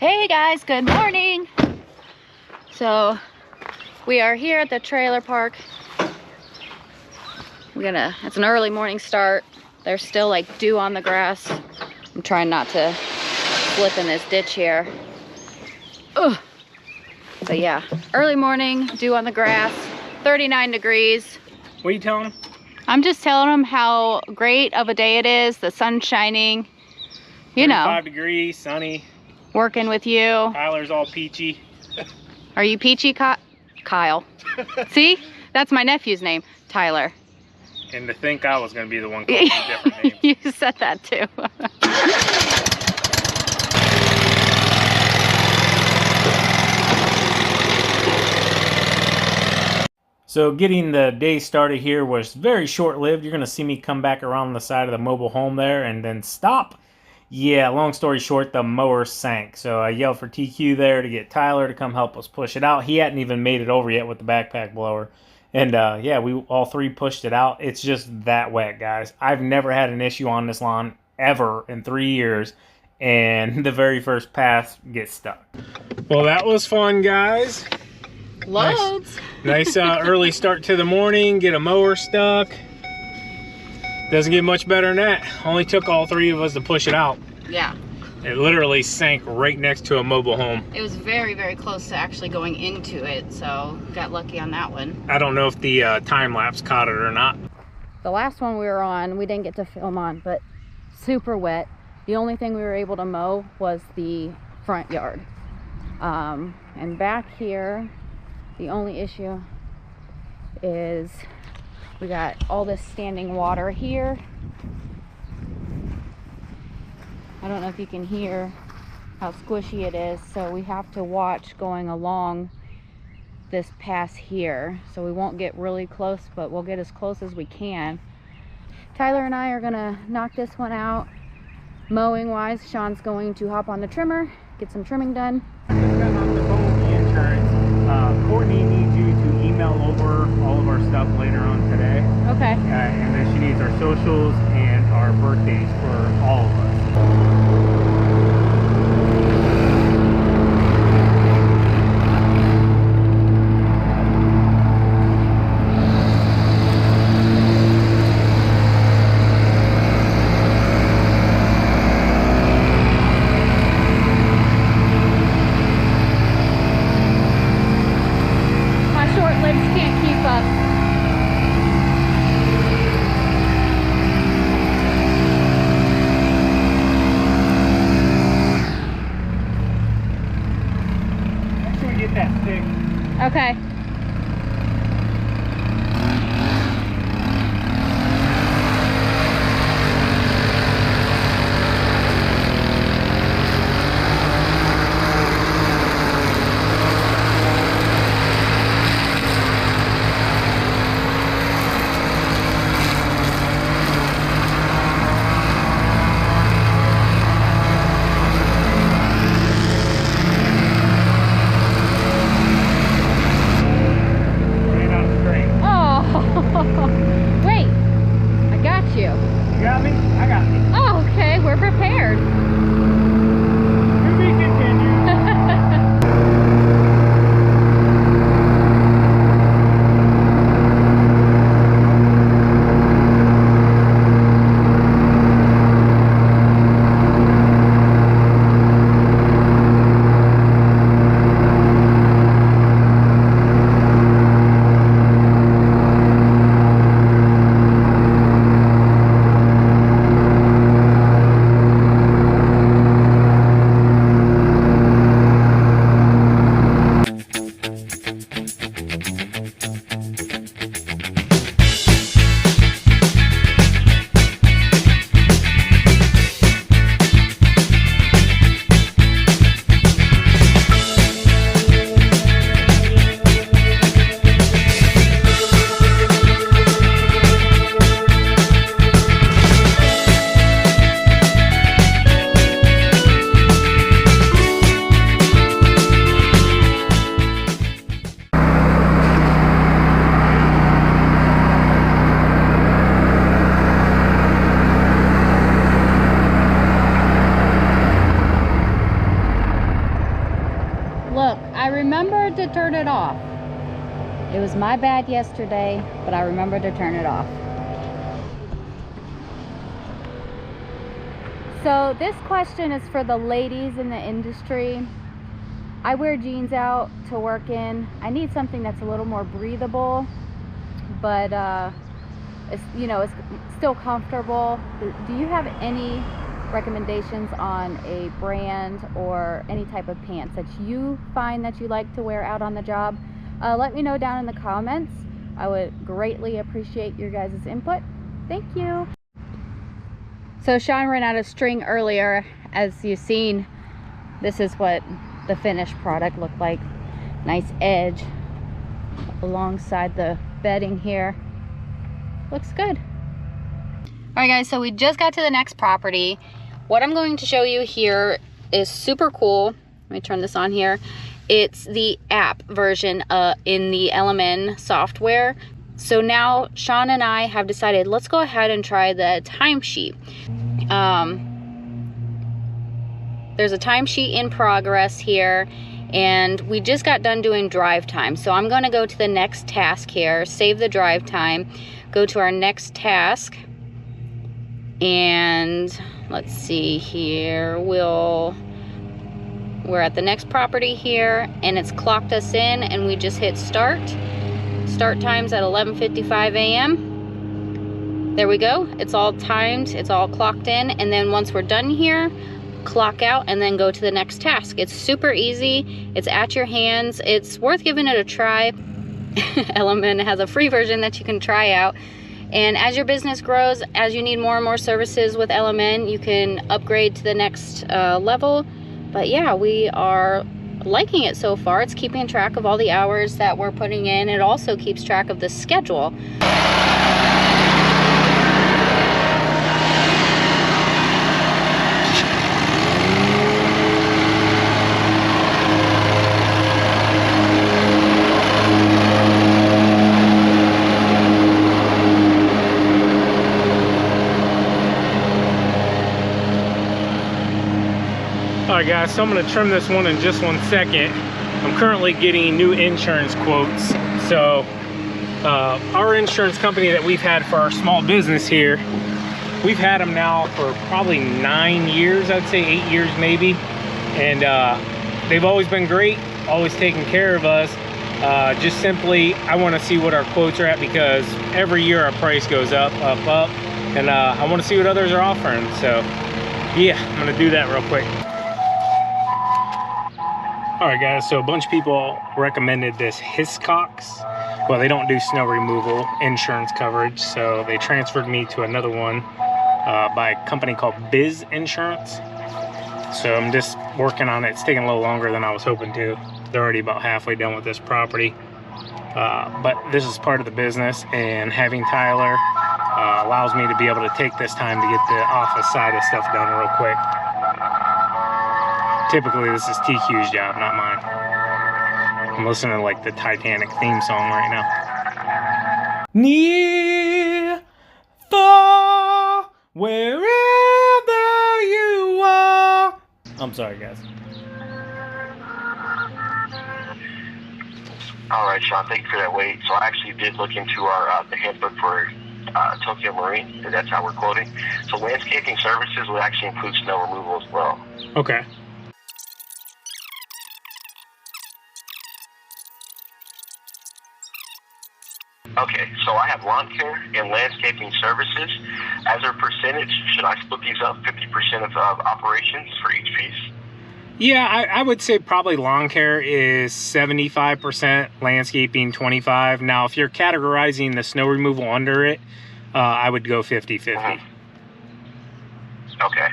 Hey guys, good morning. So we are here at the trailer park. It's an early morning start. There's still like dew on the grass. I'm trying not to slip in this ditch here. Ugh. But yeah, early morning, dew on the grass, 39 degrees. What are you telling them? I'm just telling them how great of a day it is. The sun's shining, you know. 5 degrees, sunny. Working with you. Tyler's all peachy. Are you peachy, Kyle? See? That's my nephew's name, Tyler. And to think I was going to be the one calling you different names. You said that too. So getting the day started here was very short-lived. You're going to see me come back around the side of the mobile home there and then stop. Yeah, long story short, the mower sank. So I yelled for TQ there to get Tyler to come help us push it out. He hadn't even made it over yet with the backpack blower. And yeah, we all three pushed it out. It's just that wet, guys. I've never had an issue on this lawn ever in 3 years. And the very first pass gets stuck. Well, that was fun, guys. Loads. Nice early start to the morning. Get a mower stuck. Doesn't get much better than that. Only took all three of us to push it out. Yeah. It literally sank right next to a mobile home. It was very, very close to actually going into it, so got lucky on that one. I don't know if the time-lapse caught it or not. The last one we were on, we didn't get to film on, but super wet. The only thing we were able to mow was the front yard. And back here, the only issue is we got all this standing water here. I don't know if you can hear how squishy it is, so we have to watch going along this pass here. So we won't get really close, but we'll get as close as we can. Tyler and I are gonna knock this one out. Mowing wise, Sean's going to hop on the trimmer, get some trimming done. Just got off the phone with the insurance. Courtney needs you to email over all of our stuff later on today. Okay. And then she needs our socials and our birthdays for all of us. Okay. I remembered to turn it off. It was my bad yesterday, but I remembered to turn it off. So this question is for the ladies in the industry. I wear jeans out to work in. I need something that's a little more breathable, but it's, you know, it's still comfortable. Do you have any recommendations on a brand or any type of pants that you find that you like to wear out on the job? Let me know down in the comments. I would greatly appreciate your guys' input. Thank you. So Sean ran out of string earlier. As you've seen, this is what the finished product looked like. Nice edge alongside the bedding here. Looks good. All right guys, so we just got to the next property. What I'm going to show you here is super cool. Let me turn this on here. It's the app version in the LMN software. So now Sean and I have decided, let's go ahead and try the timesheet. There's a timesheet in progress here, and we just got done doing drive time. So I'm going to go to the next task here, save the drive time, go to our next task, and let's see here, we're at the next property here, and it's clocked us in, and we just hit start. Start time's at 11:55 a.m. There we go. It's all timed, it's all clocked in, and then once we're done here, clock out and then go to the next task. It's super easy. It's at your hands. It's worth giving it a try. LMN has a free version that you can try out. And as your business grows, as you need more and more services with LMN, you can upgrade to the next level. But yeah, we are liking it so far. It's keeping track of all the hours that we're putting in. It also keeps track of the schedule. Alright guys, so I'm going to trim this one in just 1 second. I'm currently getting new insurance quotes. So our insurance company that we've had for our small business here, we've had them now for probably 9 years, I'd say 8 years maybe. And they've always been great, always taking care of us. Just simply, I want to see what our quotes are at, because every year our price goes up. And I want to see what others are offering. So yeah, I'm going to do that real quick. Alright guys, so a bunch of people recommended this Hiscox. Well, they don't do snow removal insurance coverage, so they transferred me to another one by a company called Biz Insurance. So I'm just working on it. It's taking a little longer than I was hoping to. They're already about halfway done with this property. But this is part of the business, and having Tyler allows me to be able to take this time to get the office side of stuff done real quick. Typically this is TQ's job, not mine. I'm listening to like the Titanic theme song right now. Near, far, wherever you are. I'm sorry guys. Alright Sean, thank you for that wait. So I actually did look into our the handbook for Tokyo Marine, and that's how we're quoting. So landscaping services will actually include snow removal as well. Okay. Okay, so I have lawn care and landscaping services. As a percentage, should I split these up 50% of operations for each piece? Yeah, I would say probably lawn care is 75%, landscaping 25%. Now, if you're categorizing the snow removal under it, I would go 50-50. Okay.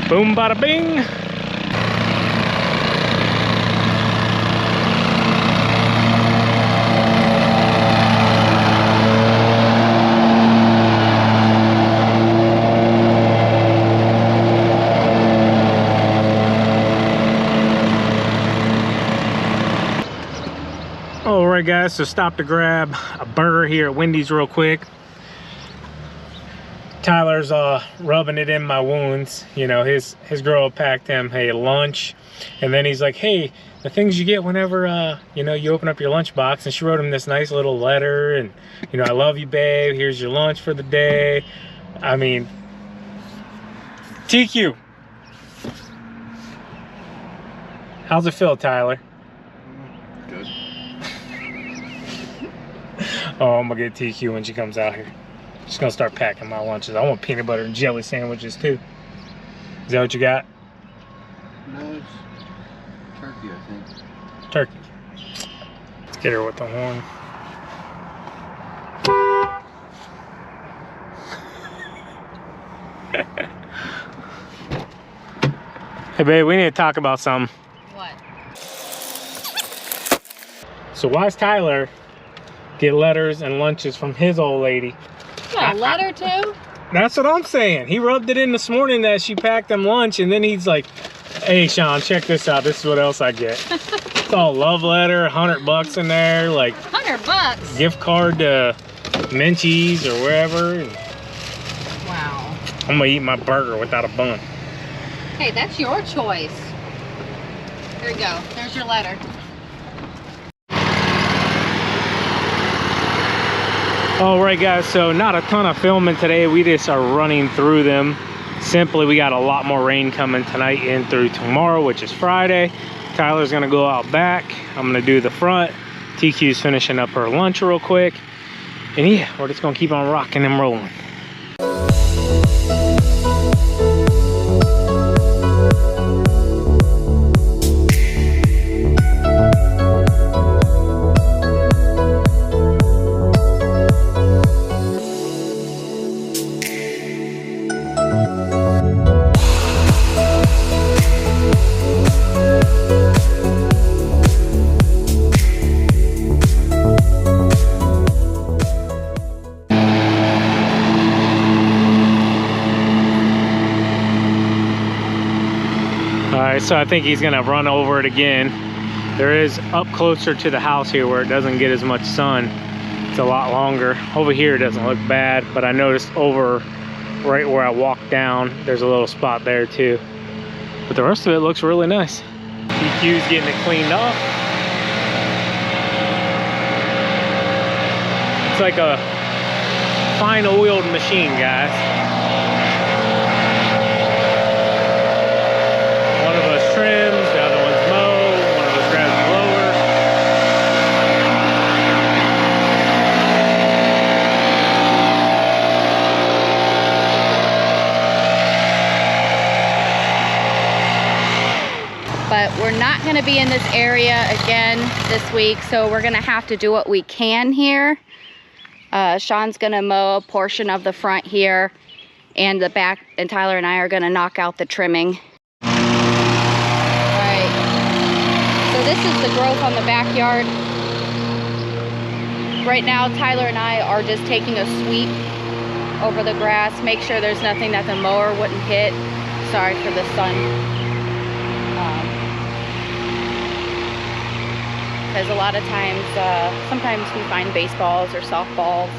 Boom, bada bing. Alright guys, so stop to grab a burger here at Wendy's real quick. Tyler's rubbing it in my wounds. You know, his girl packed him a lunch, and then he's like, hey, the things you get whenever you know, you open up your lunchbox. And she wrote him this nice little letter, and you know, I love you, babe, here's your lunch for the day. I mean, TQ, how's it feel, Tyler? Good. Oh, I'm gonna get TQ when she comes out here. She's gonna start packing my lunches. I want peanut butter and jelly sandwiches too. Is that what you got? No, it's turkey, I think. Turkey. Let's get her with the horn. Hey babe, we need to talk about something. What? So why's Tyler get letters and lunches from his old lady? You got a letter too? That's what I'm saying. He rubbed it in this morning that she packed him lunch, and then he's like, hey Sean, check this out. This is what else I get. It's all love letter, $100 in there, like $100? gift card to Menchie's or wherever. And Wow. I'm gonna eat my burger without a bun. Hey, that's your choice. Here you go. There's your letter. All right guys, so not a ton of filming today. We just are running through them. Simply, we got a lot more rain coming tonight and through tomorrow, which is Friday. Tyler's gonna go out back. I'm gonna do the front. TQ's finishing up her lunch real quick. And yeah, we're just gonna keep on rocking and rolling. Alright, so I think he's gonna run over it again. There is up closer to the house here where it doesn't get as much sun. It's a lot longer. Over here it doesn't look bad, but I noticed over right where I walked down, there's a little spot there too. But the rest of it looks really nice. TQ's getting it cleaned off. It's like a fine oiled machine, guys. One of us trims, the other one's mow, one of us grabs the blower. But we're not going to be in this area again this week, so we're going to have to do what we can here. Sean's going to mow a portion of the front here and the back, and Tyler and I are going to knock out the trimming. Alright, so this is the growth on the backyard. Right now, Tyler and I are just taking a sweep over the grass, make sure there's nothing that the mower wouldn't hit. Sorry for the sun. Because a lot of times, sometimes we find baseballs or softballs.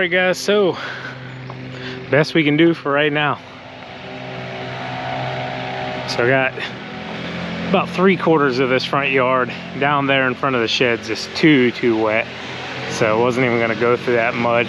right, guys, so best we can do for right now. So I got about 3/4 of this front yard. Down there in front of the shed's just too wet. So I wasn't even gonna go through that mud.